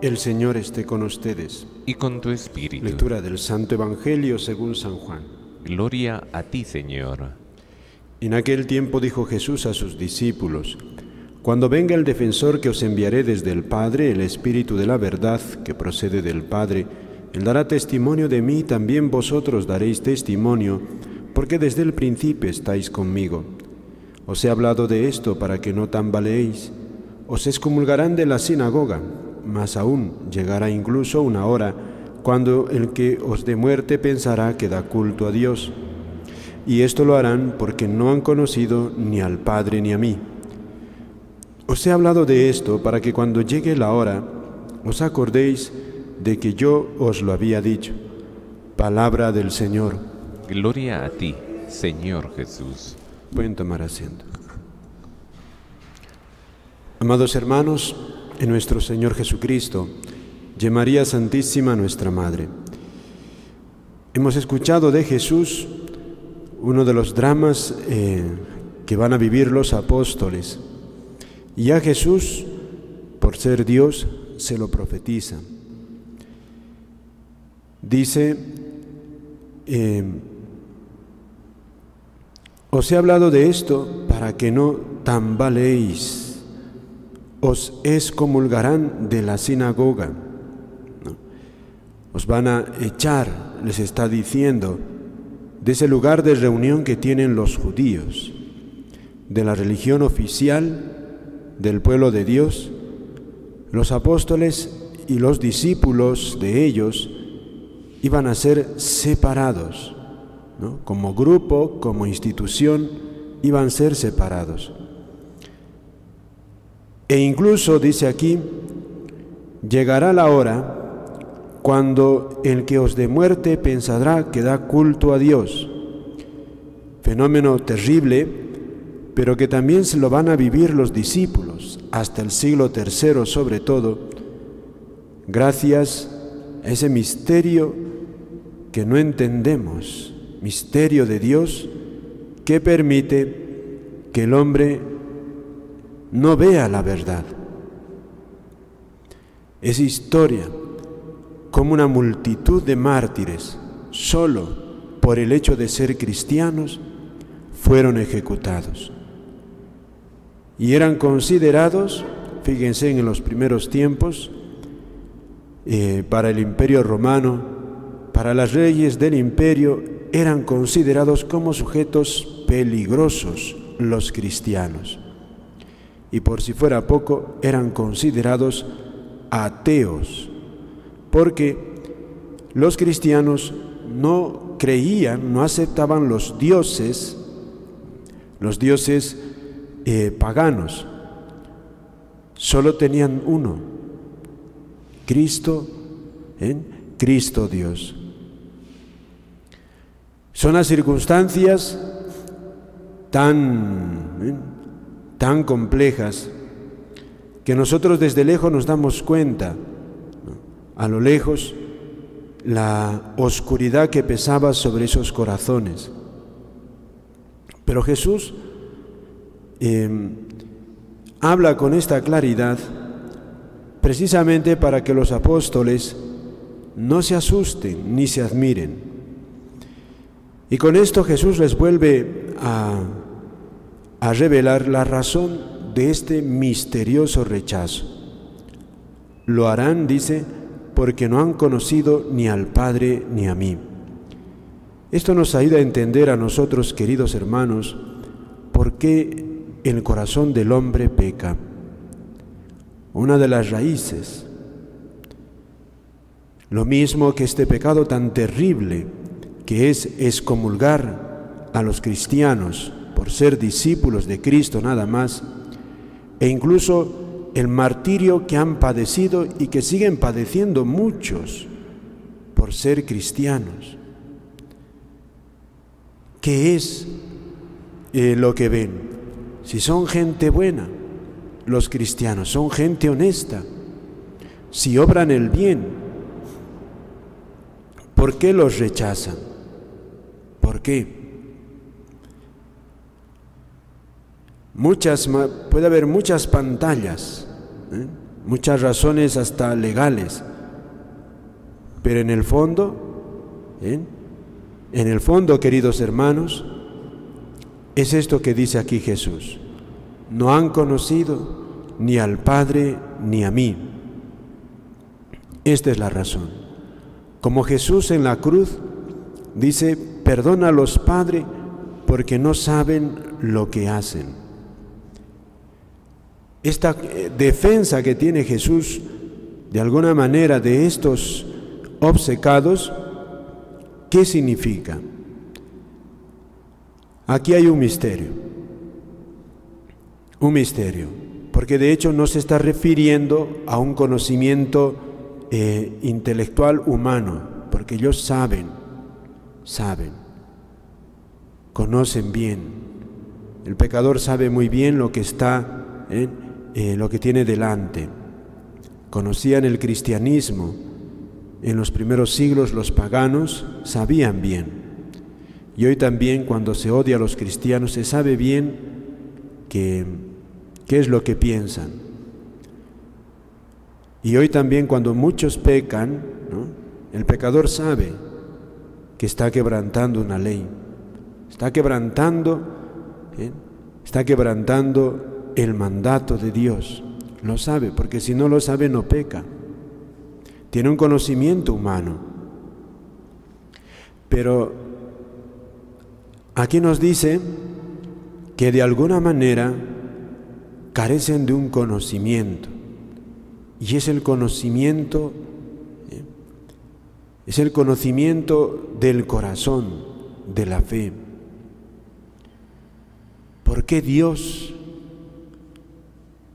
El Señor esté con ustedes. Y con tu espíritu. Lectura del Santo Evangelio según San Juan. Gloria a ti, Señor. En aquel tiempo dijo Jesús a sus discípulos: Cuando venga el defensor que os enviaré desde el Padre, el Espíritu de la verdad, que procede del Padre, Él dará testimonio de mí, también vosotros daréis testimonio, porque desde el principio estáis conmigo. Os he hablado de esto para que no tambaleéis. Os excomulgarán de la sinagoga, mas aún llegará incluso una hora cuando el que os dé muerte pensará que da culto a Dios. Y esto lo harán porque no han conocido ni al Padre ni a mí. Os he hablado de esto para que cuando llegue la hora os acordéis de que yo os lo había dicho. Palabra del Señor. Gloria a ti, Señor Jesús. Pueden tomar asiento. Amados hermanos, en nuestro Señor Jesucristo y en María Santísima, nuestra Madre, hemos escuchado de Jesús uno de los dramas que van a vivir los apóstoles. Y a Jesús, por ser Dios, se lo profetiza. Dice: os he hablado de esto para que no tambaleéis. Os excomulgarán de la sinagoga. ¿No? Os van a echar, les está diciendo, de ese lugar de reunión que tienen los judíos, de la religión oficial del pueblo de Dios. Los apóstoles y los discípulos de ellos iban a ser separados, ¿no? Como grupo, como institución, iban a ser separados. E incluso, dice aquí, llegará la hora cuando el que os dé muerte pensará que da culto a Dios. Fenómeno terrible, pero que también se lo van a vivir los discípulos, hasta el siglo III sobre todo, gracias a ese misterio que no entendemos, misterio de Dios que permite que el hombre no vea la verdad. Es historia como una multitud de mártires, solo por el hecho de ser cristianos, fueron ejecutados. Y eran considerados, fíjense, en los primeros tiempos, para el Imperio Romano, para las reyes del imperio, eran considerados como sujetos peligrosos los cristianos. Y por si fuera poco, eran considerados ateos, porque los cristianos no creían, no aceptaban los dioses paganos. Solo tenían uno: Cristo, Cristo Dios. Son las circunstancias tan complejas que nosotros desde lejos nos damos cuenta, ¿no? A lo lejos, la oscuridad que pesaba sobre esos corazones. Pero Jesús habla con esta claridad precisamente para que los apóstoles no se asusten ni se admiren. Y con esto Jesús les vuelve a revelar la razón de este misterioso rechazo. Lo harán, dice, porque no han conocido ni al Padre ni a mí. Esto nos ayuda a entender a nosotros, queridos hermanos, por qué el corazón del hombre peca. Una de las raíces, lo mismo que este pecado tan terrible, que es excomulgar a los cristianos por ser discípulos de Cristo nada más, e incluso el martirio que han padecido y que siguen padeciendo muchos por ser cristianos. ¿Qué es lo que ven? Si son gente buena, los cristianos son gente honesta, si obran el bien, ¿por qué los rechazan? ¿Por qué? Puede haber muchas pantallas muchas razones hasta legales, pero en el fondo, queridos hermanos, es esto que dice aquí Jesús: no han conocido ni al Padre ni a mí. Esta es la razón. Como Jesús en la cruz dice: perdónalos, Padre, porque no saben lo que hacen. Esta defensa que tiene Jesús, de alguna manera, de estos obcecados, ¿qué significa? Aquí hay un misterio, porque de hecho no se está refiriendo a un conocimiento intelectual humano, porque ellos saben, conocen bien. El pecador sabe muy bien lo que está, lo que tiene delante. Conocían el cristianismo. En los primeros siglos los paganos sabían bien. Y hoy también, cuando se odia a los cristianos, se sabe bien qué es lo que piensan. Y hoy también, cuando muchos pecan, ¿no?, el pecador sabe que está quebrantando una ley, está quebrantando el mandato de Dios. Lo sabe, porque si no lo sabe no peca. Tiene un conocimiento humano. Pero aquí nos dice que de alguna manera carecen de un conocimiento, y es el conocimiento del corazón, de la fe. ¿Por qué Dios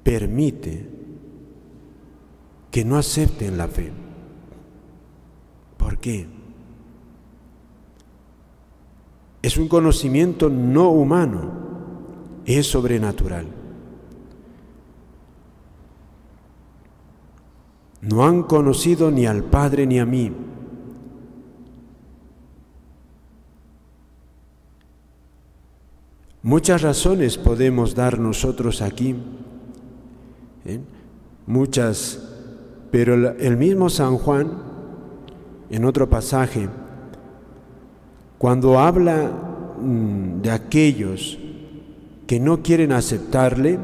permite que no acepten la fe? ¿Por qué? Es un conocimiento no humano, es sobrenatural. No han conocido ni al Padre ni a mí. Muchas razones podemos dar nosotros aquí, muchas, pero el mismo San Juan, en otro pasaje, cuando habla de aquellos que no quieren aceptarle,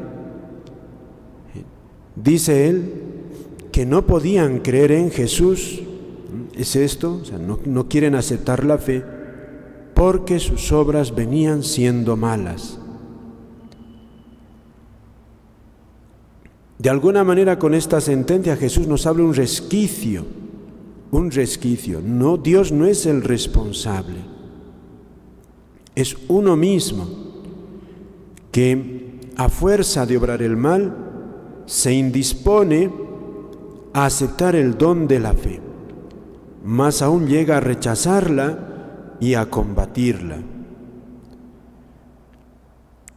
dice él que no podían creer en Jesús. ¿Es esto? O sea, no quieren aceptar la fe porque sus obras venían siendo malas. De alguna manera, con esta sentencia Jesús nos habla un resquicio. No, Dios no es el responsable. Es uno mismo que, a fuerza de obrar el mal, se indispone a aceptar el don de la fe, más aún llega a rechazarla y a combatirla.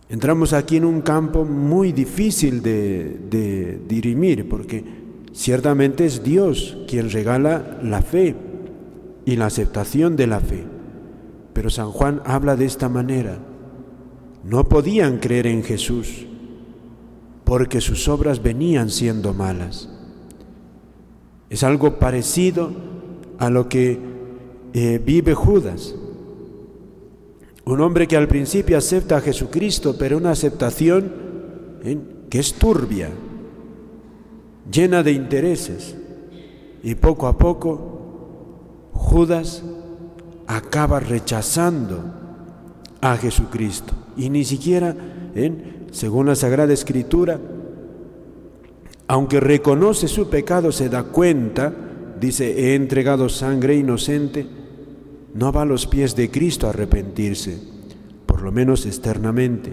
Entramos aquí en un campo muy difícil de dirimir, porque ciertamente es Dios quien regala la fe y la aceptación de la fe. Pero San Juan habla de esta manera: no podían creer en Jesús porque sus obras venían siendo malas. Es algo parecido a lo que vive Judas, un hombre que al principio acepta a Jesucristo, pero una aceptación que es turbia, llena de intereses, y poco a poco Judas acaba rechazando a Jesucristo, y ni siquiera, según la Sagrada Escritura, aunque reconoce su pecado, se da cuenta, dice: he entregado sangre inocente. No va a los pies de Cristo a arrepentirse, por lo menos externamente.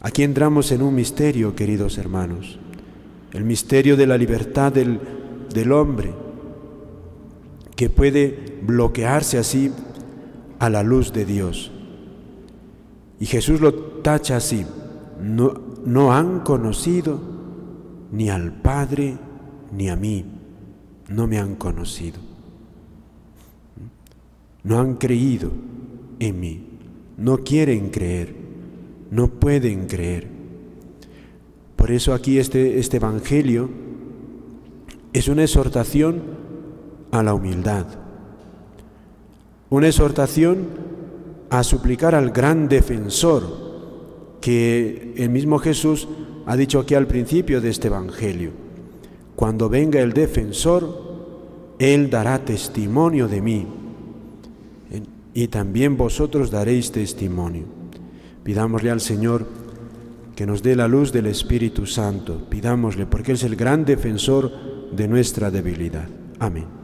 Aquí entramos en un misterio, queridos hermanos, el misterio de la libertad del hombre, que puede bloquearse así a la luz de Dios. Y Jesús lo tacha así: no han conocido ni al Padre ni a mí, no me han conocido. No han creído en mí, no quieren creer, no pueden creer. Por eso aquí este Evangelio es una exhortación a la humildad, una exhortación a suplicar al gran defensor que el mismo Jesús ha dicho aquí al principio de este Evangelio. Cuando venga el defensor, Él dará testimonio de mí y también vosotros daréis testimonio. Pidámosle al Señor que nos dé la luz del Espíritu Santo. Pidámosle porque Él es el gran defensor de nuestra debilidad. Amén.